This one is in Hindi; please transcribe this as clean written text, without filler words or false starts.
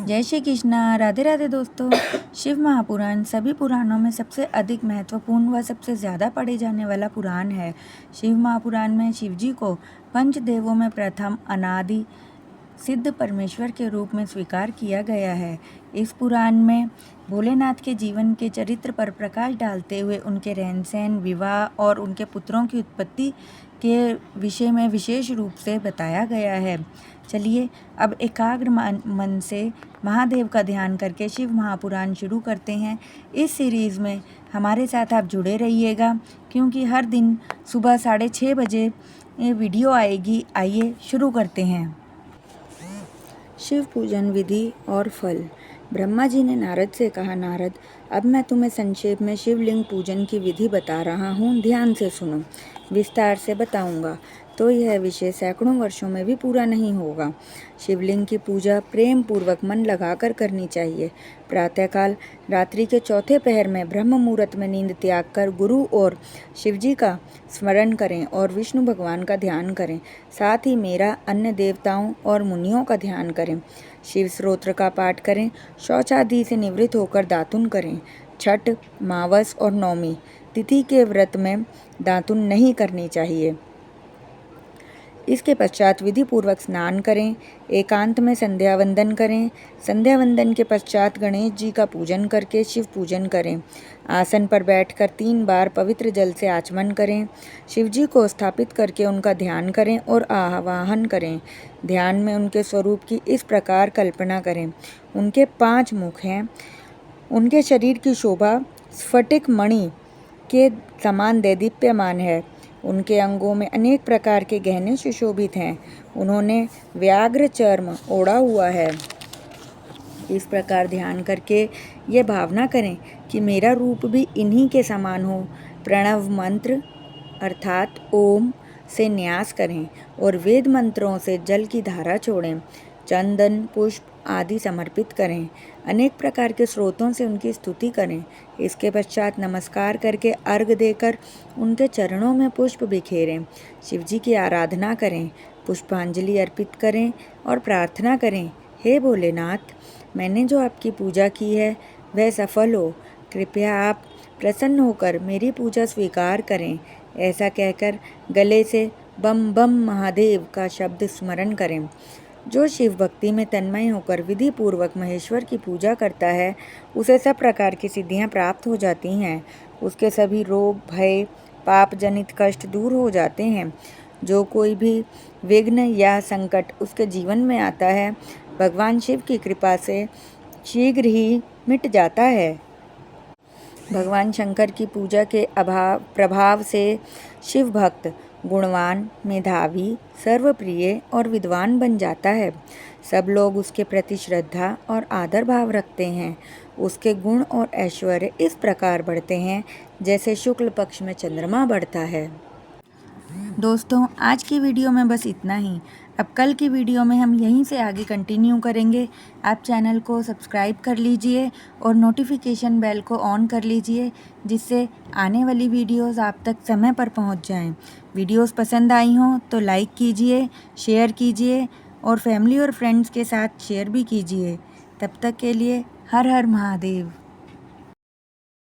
जय श्री कृष्णा। राधे राधे दोस्तों। शिव महापुराण सभी पुराणों में सबसे अधिक महत्वपूर्ण व सबसे ज़्यादा पढ़े जाने वाला पुराण है। शिव महापुराण में शिव जी को पंचदेवों में प्रथम अनादि सिद्ध परमेश्वर के रूप में स्वीकार किया गया है। इस पुराण में भोलेनाथ के जीवन के चरित्र पर प्रकाश डालते हुए उनके रहन सहन, विवाह और उनके पुत्रों की उत्पत्ति के विषय में विशेष रूप से बताया गया है। चलिए अब एकाग्र मन से महादेव का ध्यान करके शिव महापुराण शुरू करते हैं। इस सीरीज़ में हमारे साथ आप जुड़े रहिएगा, क्योंकि हर दिन सुबह 6:30 बजे ये वीडियो आएगी। आइए शुरू करते हैं। शिव पूजन विधि और फल। ब्रह्मा जी ने नारद से कहा, नारद, अब मैं तुम्हें संक्षेप में शिवलिंग पूजन की विधि बता रहा हूँ, ध्यान से सुनो। विस्तार से बताऊंगा तो यह विषय सैकड़ों वर्षों में भी पूरा नहीं होगा। शिवलिंग की पूजा प्रेम पूर्वक मन लगाकर करनी चाहिए। प्रातःकाल रात्रि के चौथे पहर में ब्रह्म मुहूर्त में नींद त्याग कर गुरु और शिवजी का स्मरण करें और विष्णु भगवान का ध्यान करें। साथ ही मेरा अन्य देवताओं और मुनियों का ध्यान करें। शिव स्तोत्र का पाठ करें। शौचादि से निवृत्त होकर दातुन करें। छठ, मावस और नौमी तिथि के व्रत में दातुन नहीं करनी चाहिए। इसके पश्चात विधि पूर्वक स्नान करें। एकांत में संध्या वंदन करें। संध्या वंदन के पश्चात गणेश जी का पूजन करके शिव पूजन करें। आसन पर बैठकर 3 बार पवित्र जल से आचमन करें। शिव जी को स्थापित करके उनका ध्यान करें और आवाहन करें। ध्यान में उनके स्वरूप की इस प्रकार कल्पना करें। उनके 5 मुख हैं। उनके शरीर की शोभा स्फटिक मणि के समान दैदीप्यमान है। उनके अंगों में अनेक प्रकार के गहने सुशोभित हैं। उन्होंने व्याघ्र चर्म ओढ़ा हुआ है। इस प्रकार ध्यान करके ये भावना करें कि मेरा रूप भी इन्हीं के समान हो। प्रणव मंत्र अर्थात ओम से न्यास करें और वेद मंत्रों से जल की धारा छोड़ें। चंदन, पुष्प आदि समर्पित करें। अनेक प्रकार के स्रोतों से उनकी स्तुति करें। इसके पश्चात नमस्कार करके अर्घ देकर उनके चरणों में पुष्प बिखेरें। शिवजी की आराधना करें, पुष्पांजलि अर्पित करें और प्रार्थना करें, हे भोलेनाथ, मैंने जो आपकी पूजा की है वह सफल हो। कृपया आप प्रसन्न होकर मेरी पूजा स्वीकार करें। ऐसा कहकर गले से बम बम महादेव का शब्द स्मरण करें। जो शिव भक्ति में तन्मय होकर विधि पूर्वक महेश्वर की पूजा करता है, उसे सब प्रकार की सिद्धियां प्राप्त हो जाती हैं। उसके सभी रोग, भय, पाप जनित कष्ट दूर हो जाते हैं। जो कोई भी विघ्न या संकट उसके जीवन में आता है, भगवान शिव की कृपा से शीघ्र ही मिट जाता है। भगवान शंकर की पूजा के प्रभाव से शिव भक्त गुणवान, मेधावी, सर्वप्रिय और विद्वान बन जाता है। सब लोग उसके प्रति श्रद्धा और आदर भाव रखते हैं। उसके गुण और ऐश्वर्य इस प्रकार बढ़ते हैं जैसे शुक्ल पक्ष में चंद्रमा बढ़ता है। दोस्तों, आज की वीडियो में बस इतना ही। अब कल की वीडियो में हम यहीं से आगे कंटिन्यू करेंगे। आप चैनल को सब्सक्राइब कर लीजिए और नोटिफिकेशन बेल को ऑन कर लीजिए, जिससे आने वाली वीडियोस आप तक समय पर पहुंच जाएं। वीडियोस पसंद आई हों तो लाइक कीजिए, शेयर कीजिए और फैमिली और फ्रेंड्स के साथ शेयर भी कीजिए। तब तक के लिए हर हर महादेव।